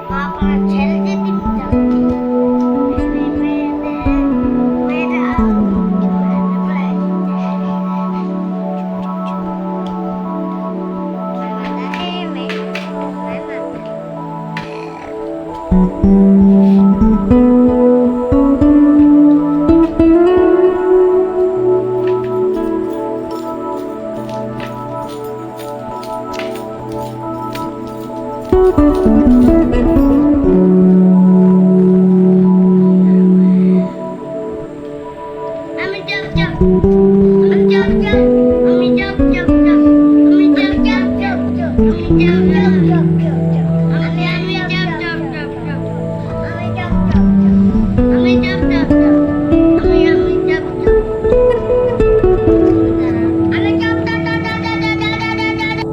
মা আপনার ছেড়ে যেতে আমি যাব যাব আমি যাব যাব আমি যাব যাব যাব আমি যাব যাব যাব আমি যাব যাব যাব যাব আমি যাব যাব যাব যাব আমি যাব যাব আমি যাব যাব যাব আমি যাব যাব আমি যাব da da da da da da da da da